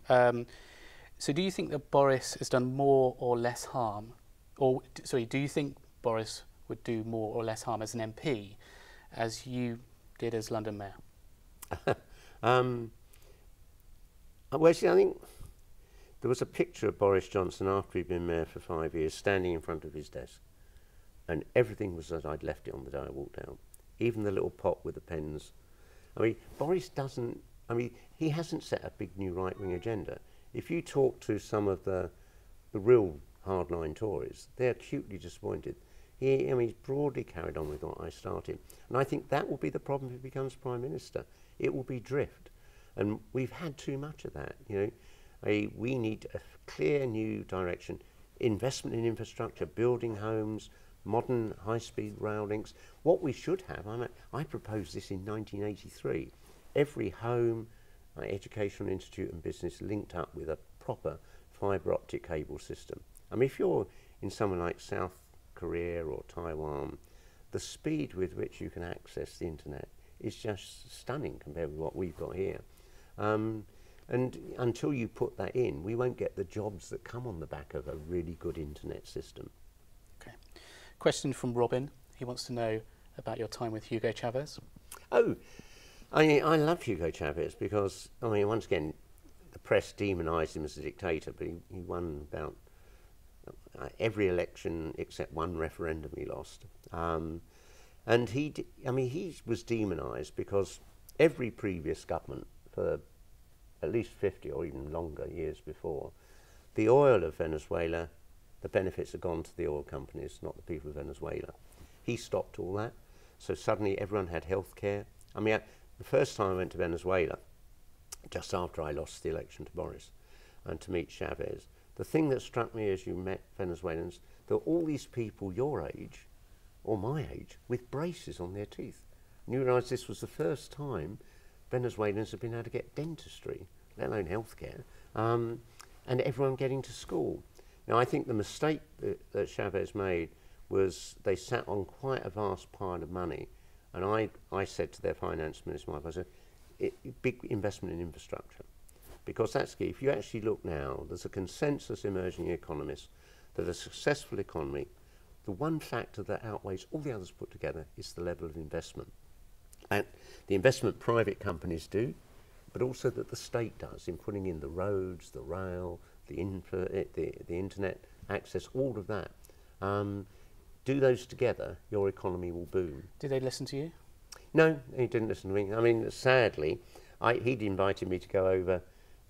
So do you think that Boris has done more or less harm? Or, sorry, do you think Boris would do more or less harm as an MP as you did as London Mayor? Well, see, I think there was a picture of Boris Johnson after he'd been mayor for 5 years standing in front of his desk, and everything was as I'd left it on the day I walked out. Even the little pot with the pens. I mean, Boris doesn't, I mean, he hasn't set a big new right-wing agenda. If you talk to some of the real hardline Tories, they're acutely disappointed. I mean, he's broadly carried on with what I started. And I think that will be the problem if he becomes Prime Minister. It will be drift. And we've had too much of that, you know. We need a clear new direction. Investment in infrastructure, building homes, modern high-speed rail links. What we should have, I proposed this in 1983, every home, educational institute and business linked up with a proper fibre optic cable system. I mean, if you're in somewhere like South Korea or Taiwan, the speed with which you can access the internet is just stunning compared with what we've got here. And until you put that in, we won't get the jobs that come on the back of a really good internet system. Okay. Question from Robin. He wants to know about your time with Hugo Chavez. Oh, I love Hugo Chavez because, I mean, once again, the press demonised him as a dictator, but he won about every election except one referendum he lost. And he was demonised because every previous government for at least 50 or even longer years before, the oil of Venezuela, the benefits had gone to the oil companies, not the people of Venezuela. He stopped all that, so suddenly everyone had health care. I mean, the first time I went to Venezuela, just after I lost the election to Boris, and to meet Chavez, the thing that struck me as you met Venezuelans, there were all these people your age, or my age, with braces on their teeth. And you realise this was the first time Venezuelans have been able to get dentistry, let alone healthcare, and everyone getting to school. Now, I think the mistake that Chavez made was they sat on quite a vast pile of money, and I said to their finance minister, I said, big investment in infrastructure, because that's key. If you actually look now, there's a consensus emerging economists that a successful economy, the one factor that outweighs all the others put together is the level of investment. And the investment private companies do, but also that the state does in putting in the roads, the rail, the internet access, all of that. Do those together, your economy will boom. Did they listen to you? No, he didn't listen to me. I mean, sadly, he'd invited me to go over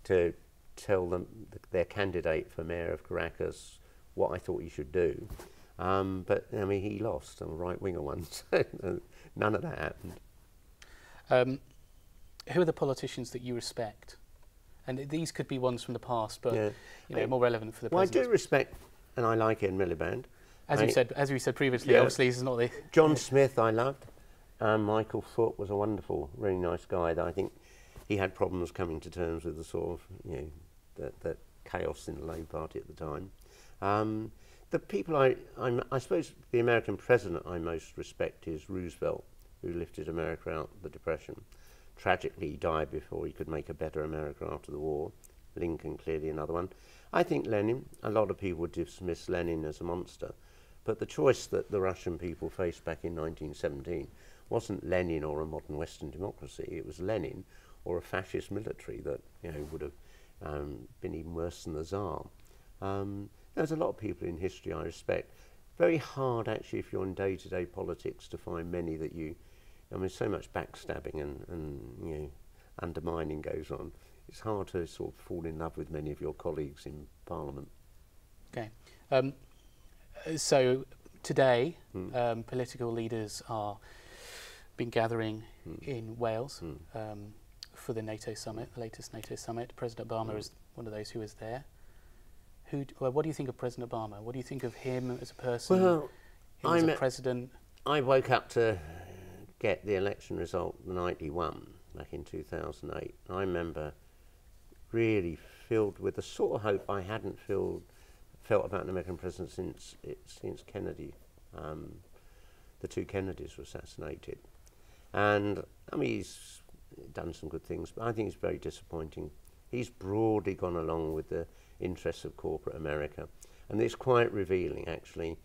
to tell them, their candidate for mayor of Caracas, what I thought he should do. But, I mean, he lost. I'm a right-winger one, so none of that happened. Who are the politicians that you respect? And these could be ones from the past, but yeah. you know, more relevant for the present. present. I do respect, and I like Ed Miliband. As we said previously, yeah. obviously, this is not the... John Smith I loved. Michael Foot was a wonderful, really nice guy. That I think he had problems coming to terms with the sort of, you know, that chaos in the Labour Party at the time. The people I suppose the American president I most respect is Roosevelt, who lifted America out of the Depression. Tragically, he died before he could make a better America after the war. Lincoln clearly another one. I think Lenin, a lot of people would dismiss Lenin as a monster, but the choice that the Russian people faced back in 1917 wasn't Lenin or a modern Western democracy, it was Lenin or a fascist military that would have been even worse than the Tsar. There's a lot of people in history I respect. Very hard actually if you're in day-to-day politics to find many that so much backstabbing and undermining goes on. It's hard to sort of fall in love with many of your colleagues in Parliament. Okay. So today, political leaders are been gathering in Wales for the NATO summit, the latest NATO summit. President Obama is one of those who was there. What do you think of President Obama? What do you think of him as a person? Well, him as a president? I woke up to get the election result 91 back in 2008. I remember really filled with the sort of hope I hadn't felt about an American president since Kennedy. The two Kennedys were assassinated. And he's done some good things, but I think it's very disappointing. He's broadly gone along with the interests of corporate America. And it's quite revealing, actually.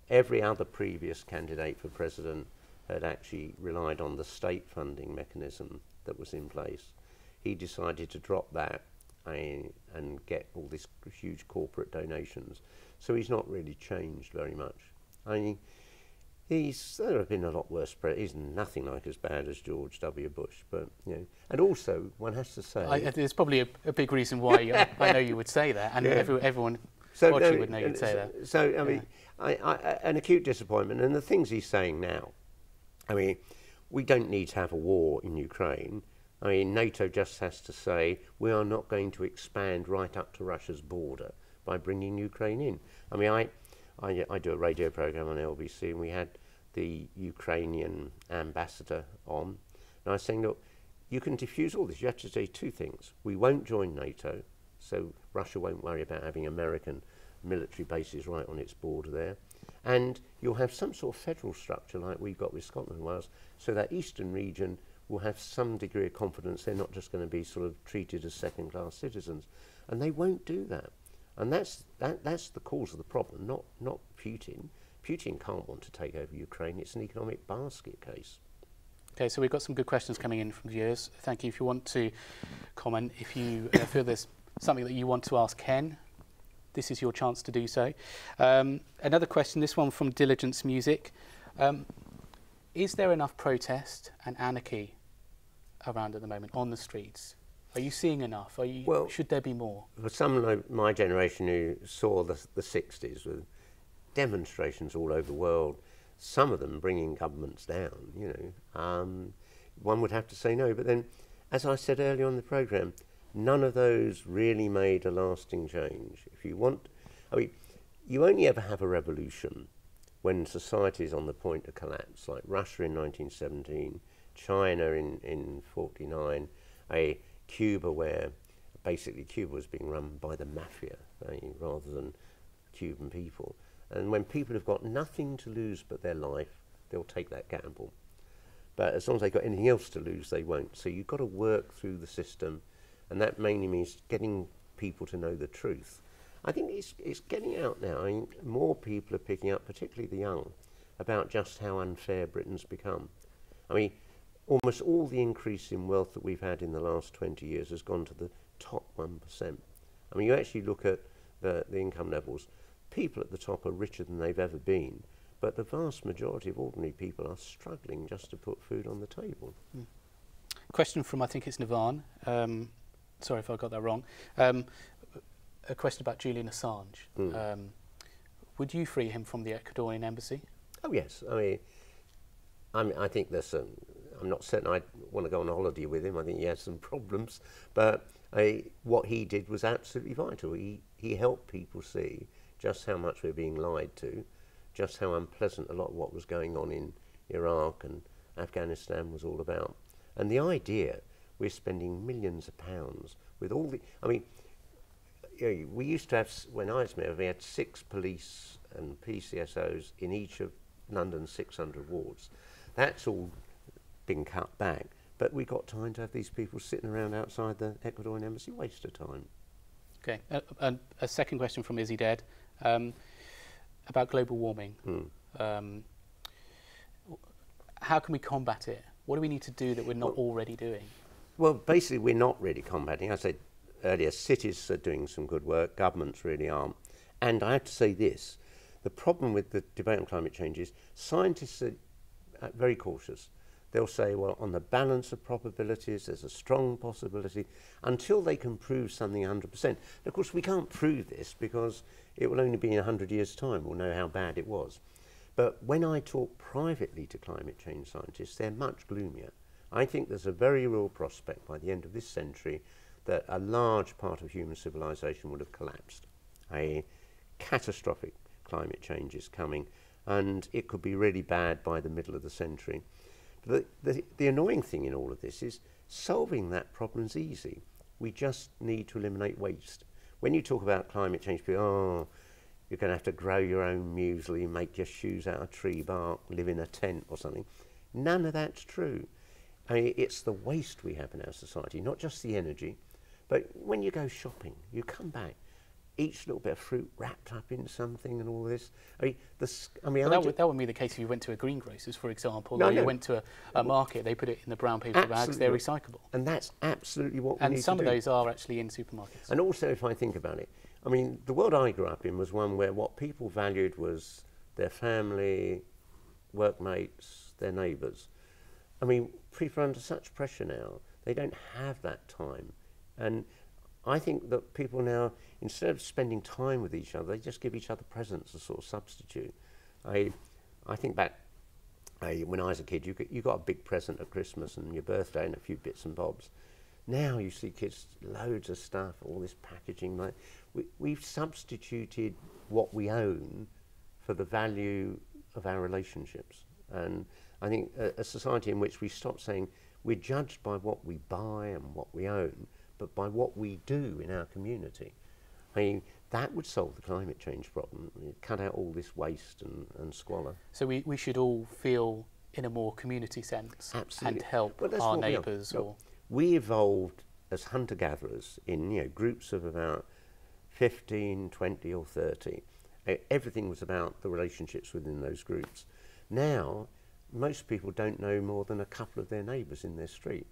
Every other previous candidate for president had actually relied on the state funding mechanism that was in place. He decided to drop that and get all these huge corporate donations. So he's not really changed very much. There have been a lot worse presidents. He's nothing like as bad as George W. Bush, but and also one has to say there's probably a big reason why I know you would say that, and everyone watching would know you'd say that. So an acute disappointment, and the things he's saying now. We don't need to have a war in Ukraine. NATO just has to say we are not going to expand right up to Russia's border by bringing Ukraine in. I do a radio program on LBC, and we had the Ukrainian ambassador on, and I was saying, look, you can diffuse all this. You have to say two things. We won't join NATO, so Russia won't worry about having American military bases right on its border there. And you'll have some sort of federal structure like we've got with Scotland and Wales, so that eastern region will have some degree of confidence they're not just going to be sort of treated as second-class citizens. And they won't do that. And that's the cause of the problem, not Putin. Putin can't want to take over Ukraine. It's an economic basket case. Okay, so we've got some good questions coming in from viewers. Thank you. If you want to comment, if you feel there's something that you want to ask Ken, this is your chance to do so. Another question, this one from Diligence Music. Is there enough protest and anarchy around at the moment on the streets? Are you seeing enough? Should there be more? For some of my generation who saw the 60s with demonstrations all over the world, some of them bringing governments down, one would have to say no. But then, as I said earlier on the programme, none of those really made a lasting change. If you want, you only ever have a revolution when society is on the point of collapse, like Russia in 1917, China in 49, Cuba, where basically Cuba was being run by the mafia rather than Cuban people. And when people have got nothing to lose but their life, they'll take that gamble. But as long as they've got anything else to lose, they won't. So you've got to work through the system, and that mainly means getting people to know the truth. I think it's getting out now. More people are picking up, particularly the young, about just how unfair Britain's become. Almost all the increase in wealth that we've had in the last 20 years has gone to the top 1%. You actually look at the income levels, people at the top are richer than they've ever been, but the vast majority of ordinary people are struggling just to put food on the table. Question from, I think it's Navan. Sorry if I got that wrong. A question about Julian Assange. Would you free him from the Ecuadorian embassy? Oh yes. I think there's I'm not certain I'd want to go on a holiday with him. I think he has some problems, but what he did was absolutely vital. He helped people see just how much we're being lied to, just how unpleasant a lot of what was going on in Iraq and Afghanistan was all about. And the idea we're spending millions of pounds with all the... we used to have, when I was mayor, we had 6 police and PCSOs in each of London's 600 wards. That's all been cut back, but we got time to have these people sitting around outside the Ecuadorian embassy. Waste of time. Okay, and a second question from Izzy Dead about global warming. How can we combat it? What do we need to do that we're not already doing? Well, basically, we're not really combating. I said earlier, cities are doing some good work, governments really aren't. And I have to say this, the problem with the debate on climate change is scientists are very cautious. They'll say, well, on the balance of probabilities, there's a strong possibility, until they can prove something 100%. And of course, we can't prove this because it will only be in 100 years' time we'll know how bad it was. But when I talk privately to climate change scientists, they're much gloomier. I think there's a very real prospect by the end of this century that a large part of human civilization would have collapsed. A catastrophic climate change is coming, and it could be really bad by the middle of the century. The annoying thing in all of this is solving that problem is easy. We just need to eliminate waste. When you talk about climate change, people, oh, you're going to have to grow your own muesli, make your shoes out of tree bark, live in a tent or something. None of that's true. I mean, it's the waste we have in our society, not just the energy. But when you go shopping, you come back, each little bit of fruit wrapped up in something and all this. That would be the case if you went to a greengrocer's, for example, or you went to a market, they put it in the brown paper bags, they're recyclable. And that's absolutely what we need to do. And some of those are actually in supermarkets. And also, if I think about it, I mean, the world I grew up in was one where what people valued was their family, workmates, their neighbours. I mean, people are under such pressure now, they don't have that time. And I think that people now, instead of spending time with each other, they just give each other presents as sort of substitute. I think back when I was a kid, you got a big present at Christmas and your birthday and a few bits and bobs. Now you see kids, loads of stuff, all this packaging. Like we've substituted what we own for the value of our relationships. And I think a society in which we stop saying we're judged by what we buy and what we own, but by what we do in our community. I mean, that would solve the climate change problem. It'd cut out all this waste and squalor. So we should all feel in a more community sense. Absolutely. And help our neighbours. We evolved as hunter-gatherers in groups of about 15, 20 or 30. Everything was about the relationships within those groups. Now, most people don't know more than a couple of their neighbours in their street.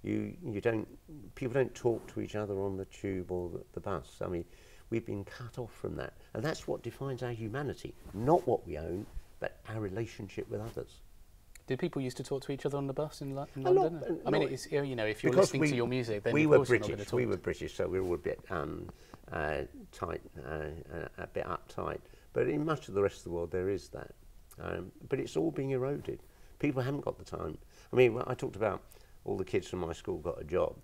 People don't talk to each other on the tube or the bus. I mean, we've been cut off from that. And that's what defines our humanity, not what we own, but our relationship with others. Did people used to talk to each other on the bus in London? I mean, it's, if you're listening to your music, then we of were course British. You're not going to talk. We were British, so we were all a bit tight, a bit uptight. But in much of the rest of the world, there is that. But it's all being eroded. People haven't got the time. I mean, I talked about all the kids from my school got a job.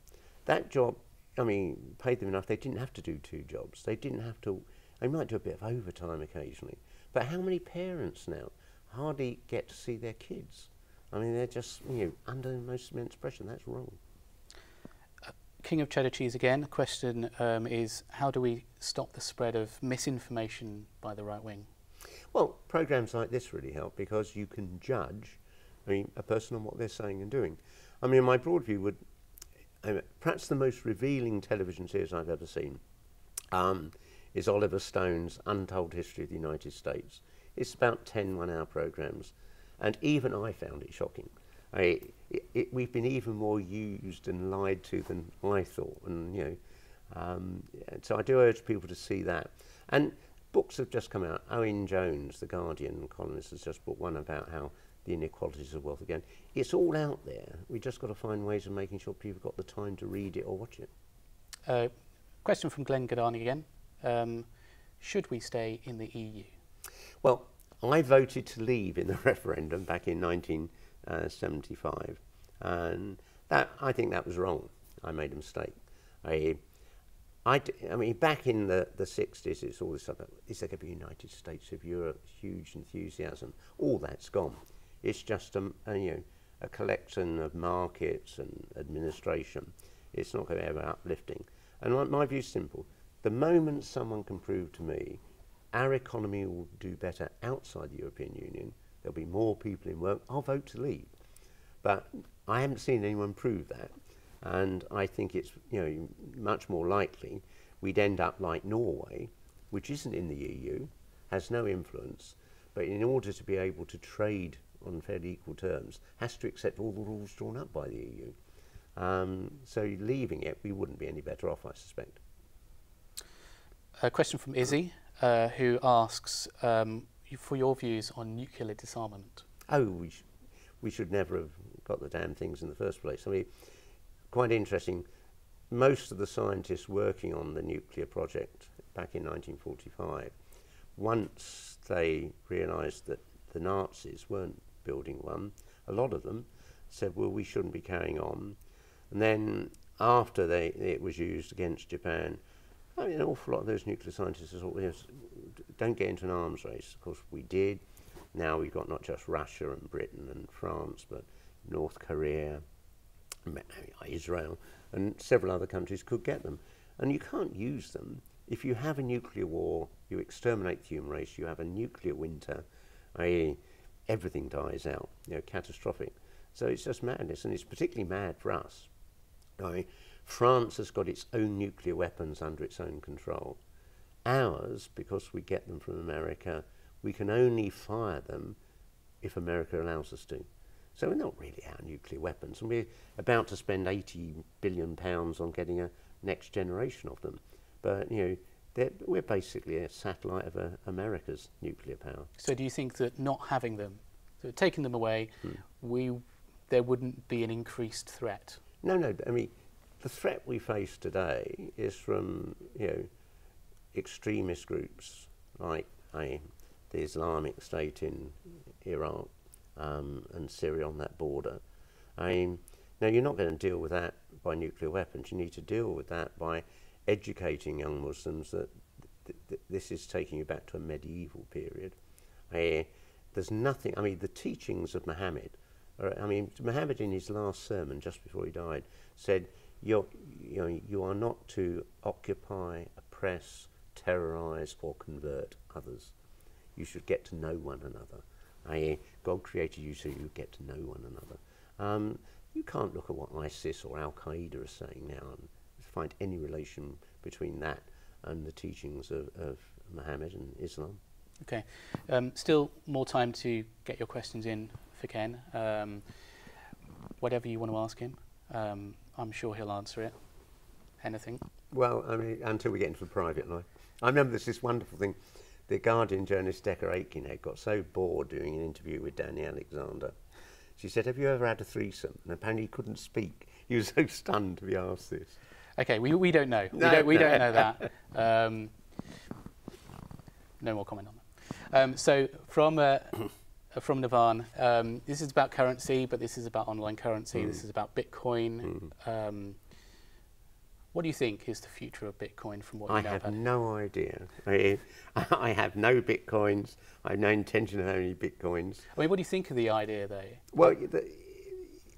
That job, I mean, paid them enough. They didn't have to do 2 jobs. They didn't have to. They might do a bit of overtime occasionally. But how many parents now hardly get to see their kids? I mean, they're just, under the most immense pressure. That's wrong. King of Cheddar Cheese again. The question is, how do we stop the spread of misinformation by the right wing? Well, programmes like this really help because you can judge a person on what they're saying and doing. I mean, my broad view would, perhaps the most revealing television series I've ever seen is Oliver Stone's Untold History of the United States. It's about 10 one-hour programmes, and even I found it shocking. We've been even more used and lied to than I thought, and so I do urge people to see that. And books have just come out. Owen Jones, the Guardian columnist, has just brought one about how the inequalities of wealth again. It's all out there. We've just got to find ways of making sure people have got the time to read it or watch it. Question from Glenn Gadani again. Should we stay in the EU? Well, I voted to leave in the referendum back in 1975, and I think that was wrong. I made a mistake. I mean, back in the 60s, it's all this stuff. Is there going to be United States of Europe? Huge enthusiasm. All that's gone. It's just a collection of markets and administration. It's not going to be ever uplifting. And my view is simple. The moment someone can prove to me our economy will do better outside the European Union, there'll be more people in work, I'll vote to leave. But I haven't seen anyone prove that. And I think it's much more likely we'd end up like Norway, which isn't in the EU, has no influence, but in order to be able to trade on fairly equal terms, has to accept all the rules drawn up by the EU. So leaving it, we wouldn't be any better off, I suspect. A question from Izzy, who asks for your views on nuclear disarmament. Oh, we should never have got the damn things in the first place. I mean, quite interesting. Most of the scientists working on the nuclear project back in 1945, once they realised that the Nazis weren't building one, a lot of them said, well, we shouldn't be carrying on. And then after it was used against Japan, I mean, an awful lot of those nuclear scientists thought, yes, don't get into an arms race. Of course, we did. Now we've got not just Russia and Britain and France, but North Korea, Israel, and several other countries could get them. And you can't use them. If you have a nuclear war, you exterminate the human race, you have a nuclear winter, i.e. everything dies out, catastrophic. So it's just madness, and it's particularly mad for us. France has got its own nuclear weapons under its own control. Ours, because we get them from America, we can only fire them if America allows us to. So we're not really our nuclear weapons, and we're about to spend £80 billion on getting a next generation of them. But, we're basically a satellite of America's nuclear power. So do you think that not having them, so taking them away, there wouldn't be an increased threat? No. I mean, the threat we face today is from, extremist groups like the Islamic State in Iraq and Syria on that border. Now, you're not going to deal with that by nuclear weapons. You need to deal with that by educating young Muslims that this is taking you back to a medieval period. There's nothing, I mean, the teachings of Muhammad, Muhammad in his last sermon just before he died said, you are not to occupy, oppress, terrorise or convert others. You should get to know one another. God created you so you get to know one another. You can't look at what ISIS or Al-Qaeda are saying now and find any relation between that and the teachings of Muhammad and Islam. Okay. Still more time to get your questions in for Ken. Whatever you want to ask him, I'm sure he'll answer it. Anything? Well, I mean, until we get into the private life. I remember there's this wonderful thing. The Guardian journalist Decca Aikenhead got so bored doing an interview with Danny Alexander. She said, have you ever had a threesome? And apparently he couldn't speak. He was so stunned to be asked this. Okay, we don't know. We don't know that. No more comment on that. So from Navan, this is about currency, but this is about online currency. This is about Bitcoin. What do you think is the future of Bitcoin from what you know about it? I have no idea. I have no Bitcoins. I have no intention of having any Bitcoins. I mean, what do you think of the idea, though? Well,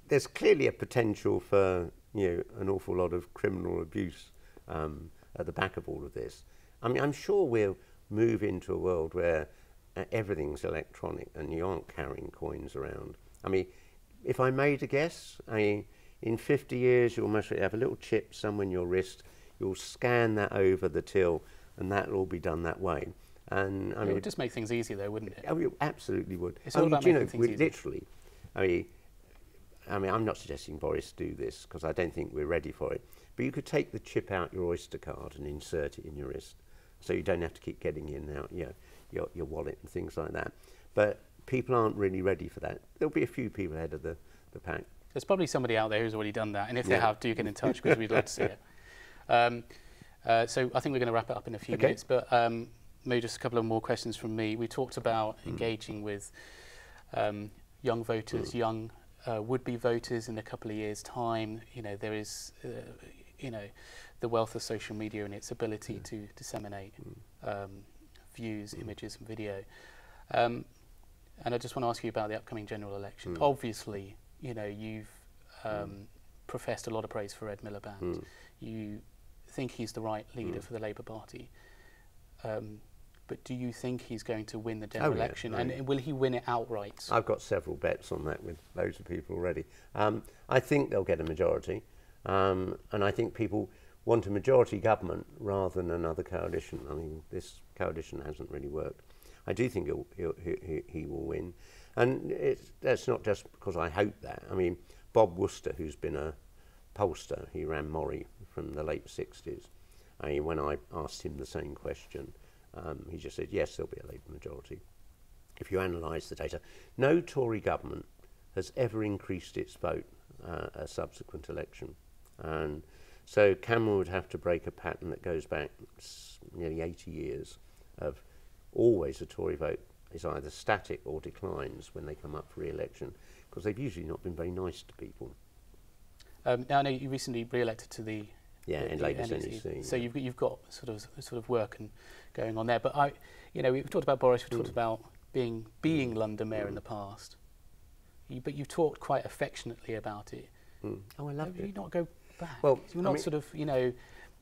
there's clearly a potential for an awful lot of criminal abuse at the back of all of this. I mean, I'm sure we'll move into a world where everything's electronic and you aren't carrying coins around. I mean, if I made a guess, in 50 years you'll most likely have a little chip somewhere in your wrist. You'll scan that over the till, and that'll all be done that way. And it would just make things easier, though, wouldn't it? Oh, it absolutely would. It's all about making things easier. Literally, I'm not suggesting Boris do this because I don't think we're ready for it. But you could take the chip out your Oyster card and insert it in your wrist, so you don't have to keep getting in and out your wallet and things like that. But people aren't really ready for that. There'll be a few people ahead of the pack. There's probably somebody out there who's already done that, and if they have, do get in touch because we'd love to see it. So I think we're going to wrap it up in a few minutes, but maybe just a couple of more questions from me. We talked about engaging with young voters, young would-be voters in a couple of years' time. There is, the wealth of social media and its ability to disseminate views, images, and video. And I just want to ask you about the upcoming general election. Obviously, you've professed a lot of praise for Ed Miliband. You think he's the right leader for the Labour Party. But do you think he's going to win the general election? And will he win it outright? I've got several bets on that with loads of people already. I think they'll get a majority. And I think people want a majority government rather than another coalition. I mean, this coalition hasn't really worked. I do think he will win. And that's not just because I hope that. I mean, Bob Worcester, who's been a pollster, he ran Mori from the late 60s. When I asked him the same question, he just said, yes, there'll be a Labour majority. If you analyse the data, no Tory government has ever increased its vote a subsequent election. And so Cameron would have to break a pattern that goes back nearly 80 years of always a Tory vote is either static or declines when they come up for re-election, because they've usually not been very nice to people. Now I know you recently re-elected to the in Labour's NEC. So you've got sort of work going on there. But we've talked about Boris. We've talked about being London Mayor in the past. But you've talked quite affectionately about it. Oh, I loved it. You not go back? Well, you're not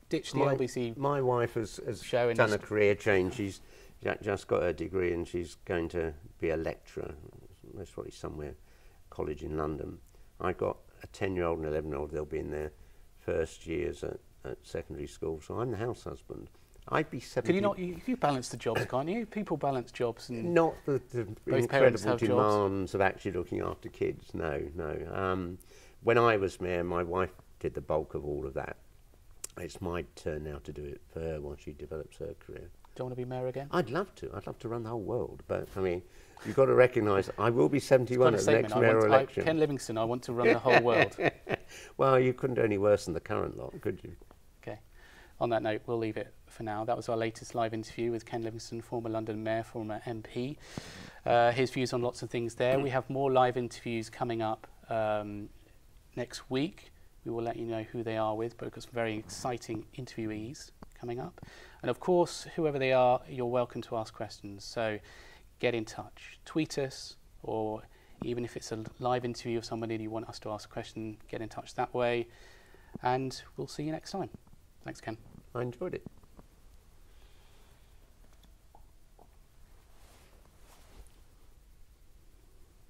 ditch the LBC. My wife has done a career change. She's just got her degree and she's going to be a lecturer, most probably somewhere, college in London. I've got a 10-year-old and 11-year-old. They'll be in their first years at secondary school, so I'm the house husband. I'd be 70. Can you not? You balance the jobs, can't you? People balance jobs, and not the incredible demands of actually looking after kids. No. When I was mayor, my wife did the bulk of all of that. It's my turn now to do it for her while she develops her career. Do you want to be mayor again? I'd love to. I'd love to run the whole world. But, I mean, you've got to recognise I will be 71 at the next mayoral election. Ken Livingstone, I want to run the whole world. Well, you couldn't do any worse than the current lot, could you? Okay. On that note, we'll leave it for now. That was our latest live interview with Ken Livingstone, former London Mayor, former MP. His views on lots of things there. We have more live interviews coming up next week. We will let you know who they are with, but we've got some very exciting interviewees coming up. And of course, whoever they are, you're welcome to ask questions. So get in touch. Tweet us, or even if it's a live interview of somebody and you want us to ask a question, get in touch that way. And we'll see you next time. Thanks, Ken. I enjoyed it.